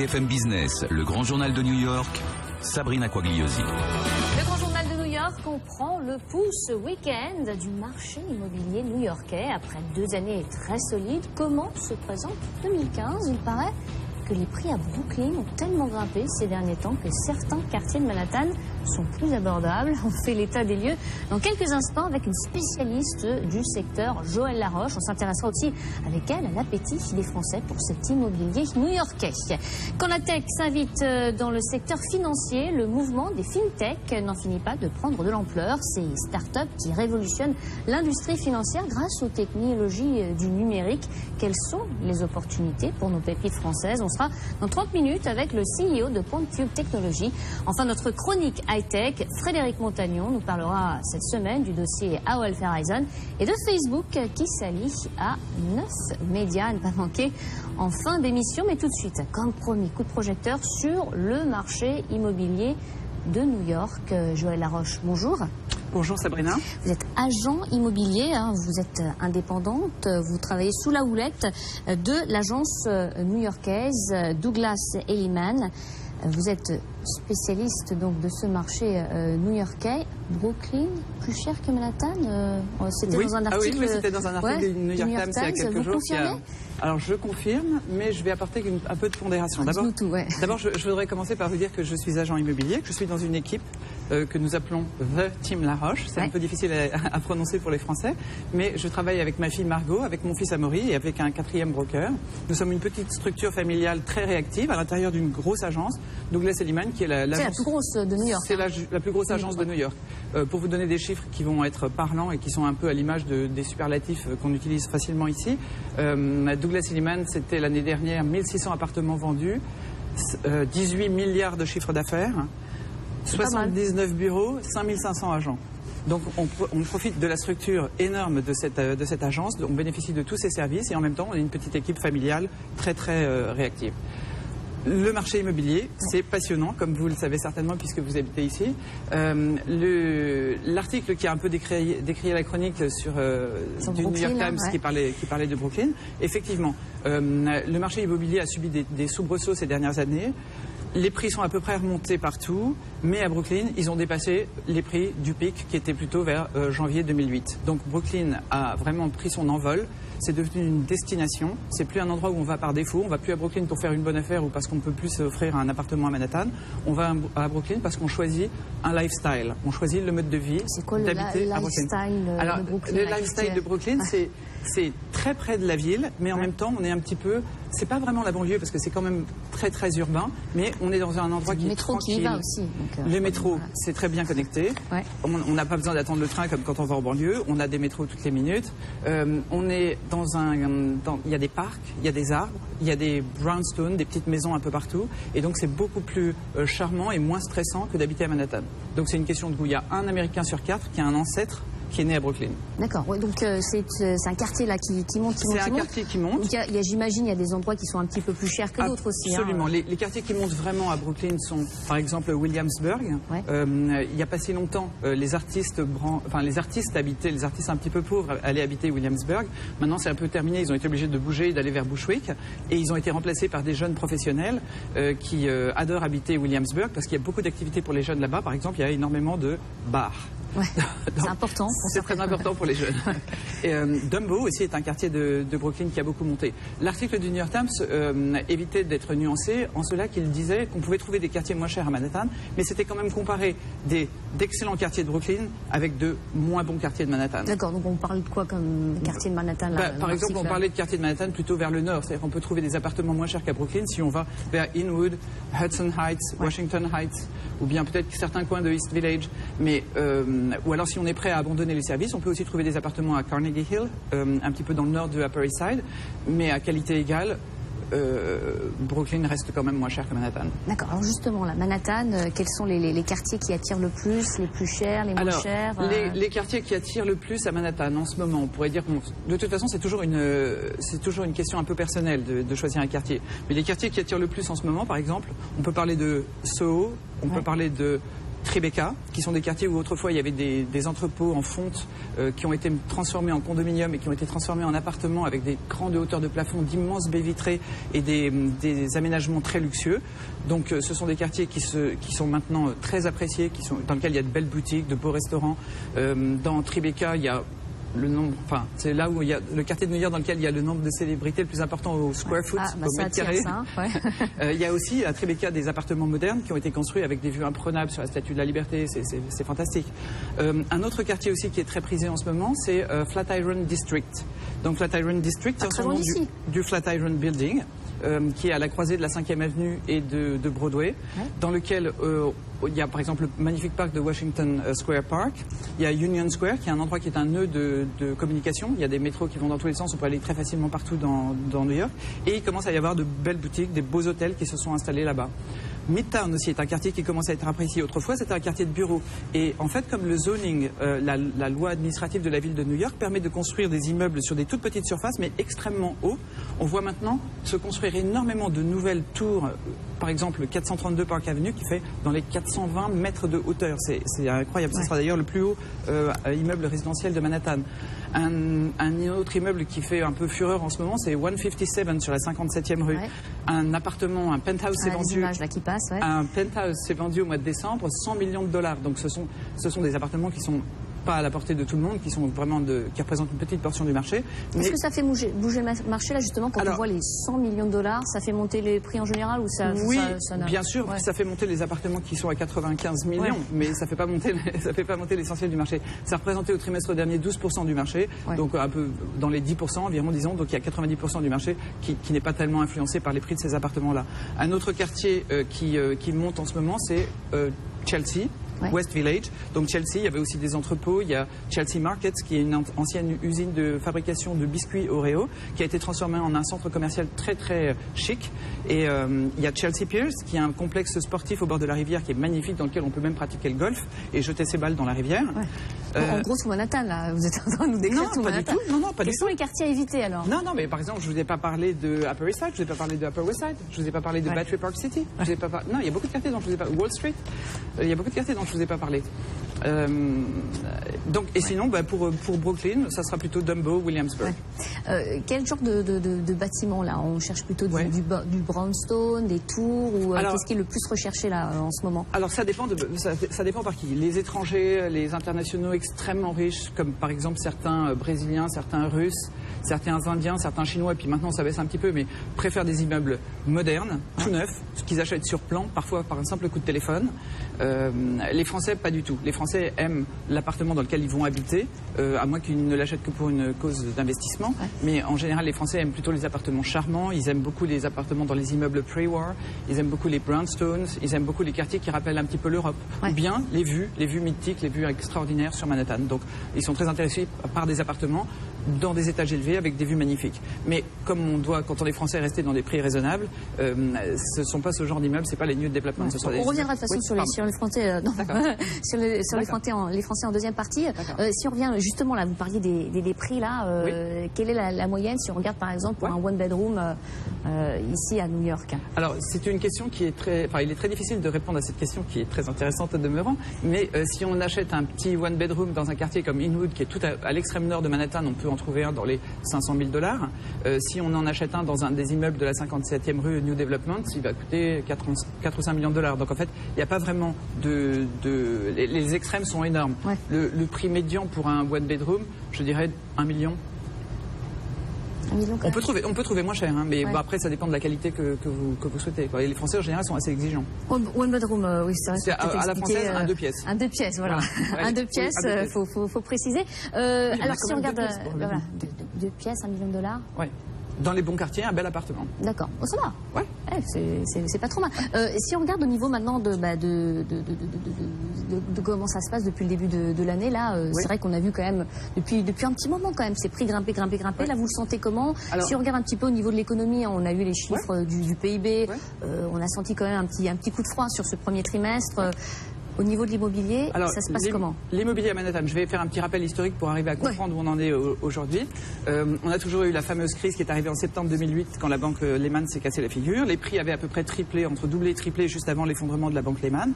BFM Business, le grand journal de New York, Sabrina Quagliosi. Le grand journal de New York, on prend le pouls ce week-end du marché immobilier new-yorkais. Après 2 années très solides, comment se présente 2015? Il paraît que les prix à Brooklyn ont tellement grimpé ces derniers temps que certains quartiers de Manhattan sont plus abordables. On fait l'état des lieux dans quelques instants avec une spécialiste du secteur, Joëlle Laroche. On s'intéressera aussi avec elle à l'appétit des Français pour cet immobilier new-yorkais. Quand la tech s'invite dans le secteur financier, le mouvement des fintech n'en finit pas de prendre de l'ampleur. Ces startups qui révolutionnent l'industrie financière grâce aux technologies du numérique. Quelles sont les opportunités pour nos pépites françaises? On sera dans 30 minutes avec le CEO de PointCube Technologies. Enfin, notre chronique high-tech, Frédéric Montagnon, nous parlera cette semaine du dossier AOL Verizon et de Facebook qui s'allie à 9 médias à ne pas manquer en fin d'émission. Mais tout de suite, comme promis, coup de projecteur sur le marché immobilier de New York. Joëlle Laroche, bonjour. Bonjour Sabrina. Vous êtes agent immobilier, vous êtes indépendante, vous travaillez sous la houlette de l'agence new-yorkaise Douglas Elliman. Vous êtes spécialiste donc de ce marché new-yorkais. Brooklyn, plus cher que Manhattan? C'était oui. dans un article. Oui, c'était dans un article du New York Times il y a quelques jours. Alors je confirme, mais je vais apporter un peu de pondération. D'abord, je voudrais commencer par vous dire que je suis agent immobilier, que je suis dans une équipe que nous appelons The Team Laroche. C'est un peu difficile à prononcer pour les Français, mais je travaille avec ma fille Margot, avec mon fils Amaury et avec un 4e broker. Nous sommes une petite structure familiale très réactive à l'intérieur d'une grosse agence, Douglas Elliman, qui est la plus grosse de New York. C'est la plus grosse agence de New York. Pour vous donner des chiffres qui vont être parlants et qui sont un peu à l'image des superlatifs qu'on utilise facilement ici, Douglas Elliman, c'était l'année dernière 1600 appartements vendus, 18 milliards de chiffre d'affaires, 79 bureaux, 5500 agents. Donc on profite de la structure énorme de cette agence, on bénéficie de tous ces services et en même temps on est une petite équipe familiale très réactive. Le marché immobilier, c'est passionnant, comme vous le savez certainement puisque vous habitez ici. L'article qui a un peu décrié la chronique du New York Times qui parlait de Brooklyn, effectivement, le marché immobilier a subi des soubresauts ces dernières années. Les prix sont à peu près remontés partout, mais à Brooklyn, ils ont dépassé les prix du pic qui était plutôt vers janvier 2008. Donc Brooklyn a vraiment pris son envol. C'est devenu une destination. C'est plus un endroit où on va par défaut. On va plus à Brooklyn pour faire une bonne affaire ou parce qu'on ne peut plus s'offrir un appartement à Manhattan. On va à Brooklyn parce qu'on choisit un lifestyle. On choisit le mode de vie. C'est quoi le lifestyle de Brooklyn? Le lifestyle de Brooklyn, c'est très près de la ville, mais en même temps, on est un petit peu. C'est pas vraiment la banlieue parce que c'est quand même très urbain, mais on est dans un endroit qui est tranquille. Le métro qui y va aussi. Donc, le métro, c'est très bien connecté. Ouais. On n'a pas besoin d'attendre le train comme quand on va en banlieue. On a des métros toutes les minutes. On est il y a des parcs, il y a des arbres, il y a des brownstones, des petites maisons un peu partout. Et donc c'est beaucoup plus charmant et moins stressant que d'habiter à Manhattan. Donc c'est une question de goût. Il y a un Américain sur 4 qui a un ancêtre qui est né à Brooklyn. D'accord, ouais, donc c'est un quartier là qui monte. C'est un quartier qui monte. J'imagine il y a des endroits qui sont un petit peu plus chers que d'autres aussi. Absolument. Les quartiers qui montent vraiment à Brooklyn sont par exemple Williamsburg. Ouais. Il n'y a pas si longtemps, les artistes un petit peu pauvres allaient habiter Williamsburg. Maintenant c'est un peu terminé, ils ont été obligés de bouger et d'aller vers Bushwick. Et ils ont été remplacés par des jeunes professionnels qui adorent habiter Williamsburg parce qu'il y a beaucoup d'activités pour les jeunes là-bas. Par exemple, il y a énormément de bars. Ouais, c'est important. C'est très important pour les jeunes. Et, Dumbo aussi est un quartier de Brooklyn qui a beaucoup monté. L'article du New York Times évitait d'être nuancé en cela qu'il disait qu'on pouvait trouver des quartiers moins chers à Manhattan, mais c'était quand même comparer d'excellents quartiers de Brooklyn avec de moins bons quartiers de Manhattan. D'accord, donc on parle de quoi comme quartier de Manhattan là, par exemple, on parlait de quartiers de Manhattan plutôt vers le nord, c'est-à-dire qu'on peut trouver des appartements moins chers qu'à Brooklyn si on va vers Inwood, Hudson Heights, Washington Heights, ou bien peut-être certains coins de East Village, mais ou alors si on est prêt à abandonner les services, on peut aussi trouver des appartements à Carnegie Hill, un petit peu dans le nord de Upper East Side, mais à qualité égale. Brooklyn reste quand même moins cher que Manhattan. D'accord. Alors justement, là, Manhattan, quels sont les quartiers qui attirent le plus, les plus chers, les moins chers les quartiers qui attirent le plus à Manhattan en ce moment, on pourrait dire, de toute façon, c'est toujours une question un peu personnelle de choisir un quartier. Mais les quartiers qui attirent le plus en ce moment, par exemple, on peut parler de Soho, on peut parler de Tribeca, qui sont des quartiers où autrefois il y avait des entrepôts en fonte qui ont été transformés en condominiums et qui ont été transformés en appartements avec des grandes hauteurs de plafond, d'immenses baies vitrées et des aménagements très luxueux. Donc ce sont des quartiers qui sont maintenant très appréciés, dans lesquels il y a de belles boutiques, de beaux restaurants. Dans Tribeca, il y a c'est là où il y a le quartier de New York dans lequel il y a le nombre de célébrités le plus important au square foot, au mètre carré. Il y a aussi à Tribeca des appartements modernes qui ont été construits avec des vues imprenables sur la Statue de la Liberté. C'est fantastique. Un autre quartier aussi qui est très prisé en ce moment, c'est Flatiron District. Donc Flatiron District, c'est son nom du Flatiron Building. Qui est à la croisée de la 5e avenue et de Broadway, dans lequel il y a par exemple le magnifique parc de Washington Square Park. Il y a Union Square, qui est un endroit qui est un nœud de communication. Il y a des métros qui vont dans tous les sens, on peut aller très facilement partout dans New York. Et il commence à y avoir de belles boutiques, des beaux hôtels qui se sont installés là-bas. Midtown aussi est un quartier qui commence à être apprécié. Autrefois, c'était un quartier de bureaux. Et en fait, comme le zoning, la loi administrative de la ville de New York permet de construire des immeubles sur des toutes petites surfaces, mais extrêmement hauts, on voit maintenant se construire énormément de nouvelles tours. Par exemple, le 432 Park Avenue qui fait dans les 420 mètres de hauteur. C'est incroyable. Ce sera d'ailleurs le plus haut immeuble résidentiel de Manhattan. Un autre immeuble qui fait un peu fureur en ce moment, c'est 157 sur la 57e rue. Un appartement, un penthouse s'est vendu. Un penthouse s'est vendu au mois de décembre, 100 millions de dollars. Donc ce sont des appartements qui sont pas à la portée de tout le monde, qui sont vraiment qui représentent une petite portion du marché. Est-ce que ça fait bouger le marché là justement quand on voit les 100 millions de dollars, ça fait monter les prix en général ou ça? Oui, bien sûr, ça fait monter les appartements qui sont à 95 millions, mais ça fait pas monter l'essentiel du marché. Ça représentait au trimestre dernier 12% du marché, donc un peu dans les 10% environ, disons. Donc il y a 90% du marché qui n'est pas tellement influencé par les prix de ces appartements-là. Un autre quartier qui monte en ce moment, c'est Chelsea. West Village. Donc Chelsea, il y avait aussi des entrepôts. Il y a Chelsea Market, qui est une ancienne usine de fabrication de biscuits Oreo, qui a été transformée en un centre commercial très très chic. Et il y a Chelsea Piers, qui est un complexe sportif au bord de la rivière, qui est magnifique, dans lequel on peut même pratiquer le golf et jeter ses balles dans la rivière. En gros, sur Manhattan, là, vous êtes en train de nous décrire tout Manhattan. Non, pas du tout. Quels sont les quartiers à éviter alors? Non, mais par exemple, je vous ai pas parlé de Upper East Side, je vous ai pas parlé de Upper West Side, je vous ai pas parlé de Battery Park City. Je vous ai pas non, il y a beaucoup de quartiers dont je vous ai pas. Wall Street. Il y a beaucoup de quartiers dont je vous ai pas parlé. Donc, et sinon, pour Brooklyn, ça sera plutôt Dumbo, Williamsburg. Quel genre de bâtiment là? On cherche plutôt du brownstone, des tours, ou qu'est-ce qui est le plus recherché là en ce moment? Alors ça dépend par qui. Les étrangers, les internationaux extrêmement riches, comme par exemple certains Brésiliens, certains Russes, certains Indiens, certains Chinois, et puis maintenant ça baisse un petit peu, mais préfèrent des immeubles modernes, tout neufs, qu'ils achètent sur plan, parfois par un simple coup de téléphone. Les Français, pas du tout. Les Français aiment l'appartement dans lequel ils vont habiter, à moins qu'ils ne l'achètent que pour une cause d'investissement. Mais en général, les Français aiment plutôt les appartements charmants. Ils aiment beaucoup les appartements dans les immeubles pre-war. Ils aiment beaucoup les brownstones. Ils aiment beaucoup les quartiers qui rappellent un petit peu l'Europe. Ou bien les vues mythiques, les vues extraordinaires sur Manhattan. Donc, ils sont très intéressés par des appartements dans des étages élevés avec des vues magnifiques. Mais comme on doit, quand on est français, rester dans des prix raisonnables, ce ne sont pas ce genre d'immeubles, c'est pas les new development. On reviendra de toute façon sur les Français, les Français en deuxième partie. Si on revient justement là, vous parliez des prix là, quelle est la moyenne si on regarde par exemple pour un one bedroom ici à New York? Alors c'est une question qui est il est très difficile de répondre à cette question qui est très intéressante au demeurant, mais si on achète un petit one bedroom dans un quartier comme Inwood qui est tout à l'extrême nord de Manhattan, on peut en trouver un dans les 500 000 $. Si on en achète un dans un des immeubles de la 57e rue New Development, il va coûter 4 ou 5 millions de $. Donc en fait, il n'y a pas vraiment les extrêmes sont énormes. Le prix médian pour un one bedroom, je dirais 1 million. On peut trouver moins cher, mais après ça dépend de la qualité que vous souhaitez. Et les Français en général sont assez exigeants. One bedroom, oui, c'est vrai. C'est à la française, un 2 pièces. Un 2 pièces, voilà. Un 2 pièces, faut préciser. Alors si on regarde, 2 pièces, 1 million de $. Ouais. Dans les bons quartiers, un bel appartement. D'accord. Oh, ça va. C'est pas trop mal. Si on regarde au niveau maintenant de comment ça se passe depuis le début de l'année, là, c'est vrai qu'on a vu quand même, depuis un petit moment quand même, ces prix grimper. Là, vous le sentez comment? Alors, si on regarde un petit peu au niveau de l'économie, on a eu les chiffres du PIB, on a senti quand même un petit coup de froid sur ce premier trimestre. Au niveau de l'immobilier, ça se passe comment? L'immobilier à Manhattan, je vais faire un petit rappel historique pour arriver à comprendre où on en est aujourd'hui. On a toujours eu la fameuse crise qui est arrivée en septembre 2008 quand la banque Lehman s'est cassée la figure. Les prix avaient à peu près triplé, entre doublé et triplé juste avant l'effondrement de la banque Lehman.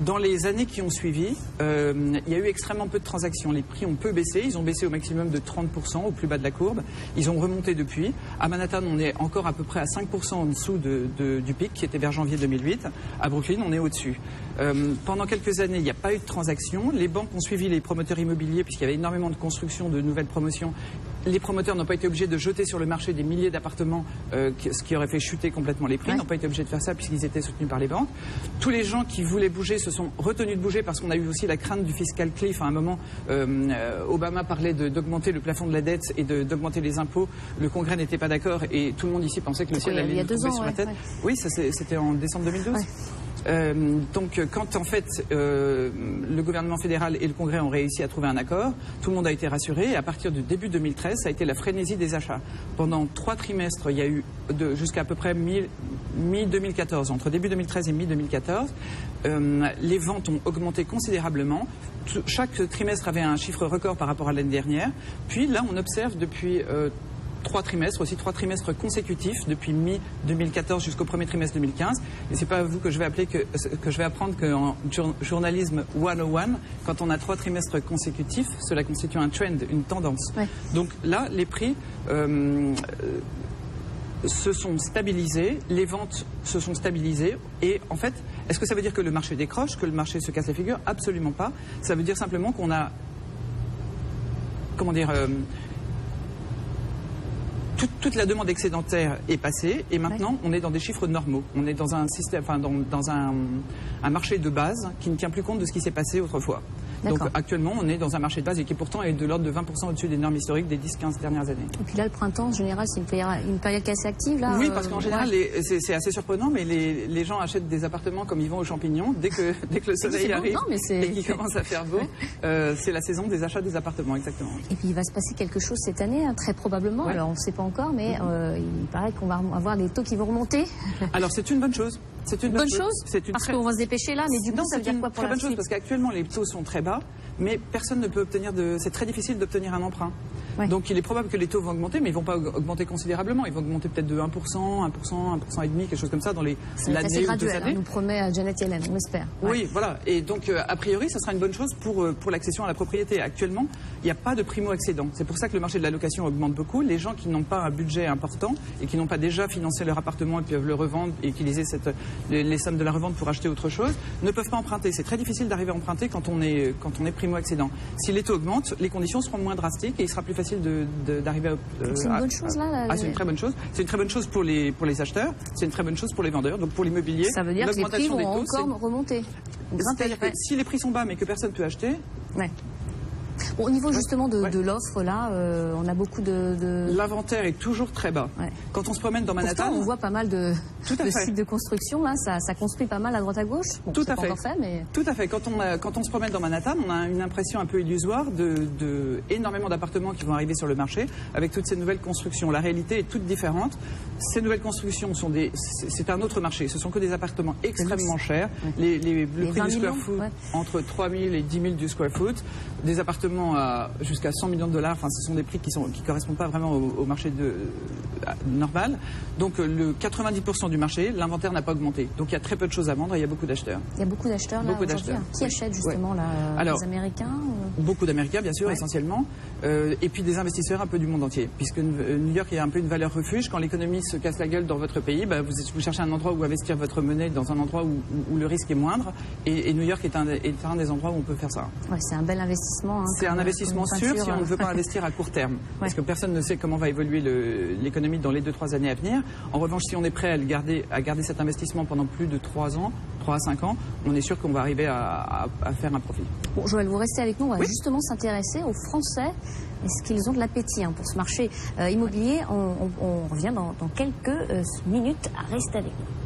Dans les années qui ont suivi, il y a eu extrêmement peu de transactions. Les prix ont peu baissé, ils ont baissé au maximum de 30% au plus bas de la courbe. Ils ont remonté depuis. À Manhattan, on est encore à peu près à 5% en dessous du pic qui était vers janvier 2008. À Brooklyn, on est au-dessus. Pendant quelques années, il n'y a pas eu de transactions. Les banques ont suivi les promoteurs immobiliers puisqu'il y avait énormément de construction, de nouvelles promotions. Les promoteurs n'ont pas été obligés de jeter sur le marché des milliers d'appartements, ce qui aurait fait chuter complètement les prix. Ils n'ont pas été obligés de faire ça puisqu'ils étaient soutenus par les banques. Tous les gens qui voulaient bouger se sont retenus de bouger parce qu'on a eu aussi la crainte du fiscal cliff. À un moment, Obama parlait d'augmenter le plafond de la dette et d'augmenter les impôts. Le Congrès n'était pas d'accord et tout le monde ici pensait que le ciel allait nous tomber sur la tête. Oui, c'était en décembre 2012. Donc quand en fait le gouvernement fédéral et le Congrès ont réussi à trouver un accord, tout le monde a été rassuré et à partir du début 2013, ça a été la frénésie des achats. Pendant 3 trimestres, il y a eu jusqu'à à peu près mi-2014, entre début 2013 et mi-2014, les ventes ont augmenté considérablement. Chaque trimestre avait un chiffre record par rapport à l'année dernière. Puis là, on observe depuis 3 trimestres consécutifs depuis mi-2014 jusqu'au premier trimestre 2015. Et c'est pas à vous que je vais apprendre qu'en journalisme 101, quand on a 3 trimestres consécutifs, cela constitue un trend, une tendance. Donc là, les prix se sont stabilisés, les ventes se sont stabilisées et en fait, est-ce que ça veut dire que le marché décroche, que le marché se casse la figure? Absolument pas. Ça veut dire simplement qu'on a, comment dire, toute la demande excédentaire est passée et maintenant on est dans des chiffres normaux. On est dans un système, enfin dans un marché de base qui ne tient plus compte de ce qui s'est passé autrefois. Donc actuellement on est dans un marché de base et qui pourtant est de l'ordre de 20% au-dessus des normes historiques des 10-15 dernières années. Et puis là le printemps en général c'est une période qui est assez active là. Oui, parce qu'en général c'est assez surprenant mais les gens achètent des appartements comme ils vont aux champignons dès que le soleil arrive et qu'il commence à faire beau. C'est la saison des achats des appartements, exactement. Et puis il va se passer quelque chose cette année, hein, très probablement. Alors on ne sait pas encore mais il paraît qu'on va avoir des taux qui vont remonter. Alors c'est une bonne chose. C'est une bonne chose parce qu'on va se dépêcher là, mais du coup ça veut dire quoi pour la suite? C'est une très bonne chose parce qu'actuellement les taux sont très bas, mais personne ne peut obtenir c'est très difficile d'obtenir un emprunt. Donc il est probable que les taux vont augmenter, mais ils ne vont pas augmenter considérablement. Ils vont augmenter peut-être de 1%, 1,5%, quelque chose comme ça dans l'année ou 2 années. On nous promet Janet Yellen, on l'espère. Oui, voilà. Et donc a priori, ça sera une bonne chose pour l'accession à la propriété. Actuellement, il n'y a pas de primo-accédant. C'est pour ça que le marché de la location augmente beaucoup. Les gens qui n'ont pas un budget important et qui n'ont pas déjà financé leur appartement et peuvent le revendre et utiliser les sommes de la revente pour acheter autre chose, ne peuvent pas emprunter. C'est très difficile d'arriver à emprunter quand on est primo-accédant. Si les taux augmentent, les conditions seront moins drastiques et il sera plus facile d'arriver à... c'est une bonne chose là, c'est une très bonne chose. C'est une très bonne chose pour les acheteurs, c'est une très bonne chose pour les vendeurs. Donc pour l'immobilier, ça veut dire que les prix vont encore remonter. C'est-à-dire que si les prix sont bas mais que personne ne peut acheter... Bon, au niveau justement de l'offre, là, on a beaucoup de... L'inventaire est toujours très bas. Quand on se promène dans Manhattan... Pourtant, on voit pas mal de sites de construction, là, ça construit pas mal à droite à gauche. Bon, tout à fait. Pas encore fait, mais... Tout à fait. Quand on se promène dans Manhattan, on a une impression un peu illusoire de énormément d'appartements qui vont arriver sur le marché avec toutes ces nouvelles constructions. La réalité est toute différente. Ces nouvelles constructions c'est un autre marché. Ce sont que des appartements extrêmement chers. Le prix du square foot, entre 3 000 et 10 000 du square foot. Des appartements jusqu'à 100 millions de dollars. Enfin, ce sont des prix qui correspondent pas vraiment au marché normal. Donc, le 90% du marché, l'inventaire n'a pas augmenté. Donc, il y a très peu de choses à vendre et il y a beaucoup d'acheteurs. Il y a beaucoup d'acheteurs là aujourd'hui. Qui achètent justement là, les Américains Beaucoup d'Américains, bien sûr, essentiellement. Et puis des investisseurs un peu du monde entier. Puisque New York est un peu une valeur refuge. Quand l'économie se casse la gueule dans votre pays, vous cherchez un endroit où investir votre monnaie, dans un endroit où le risque est moindre. Et New York est un des endroits où on peut faire ça. C'est un bel investissement. C'est un investissement sûr si on ne veut pas investir à court terme. Parce que personne ne sait comment va évoluer l'économie dans les 2-3 années à venir. En revanche, si on est prêt à garder cet investissement pendant plus de 3 à 5 ans, on est sûr qu'on va arriver à faire un profit. Bon, Joël, vous restez avec nous. On va justement s'intéresser aux Français. Est-ce qu'ils ont de l'appétit pour ce marché immobilier? On revient dans quelques minutes. Restez avec nous.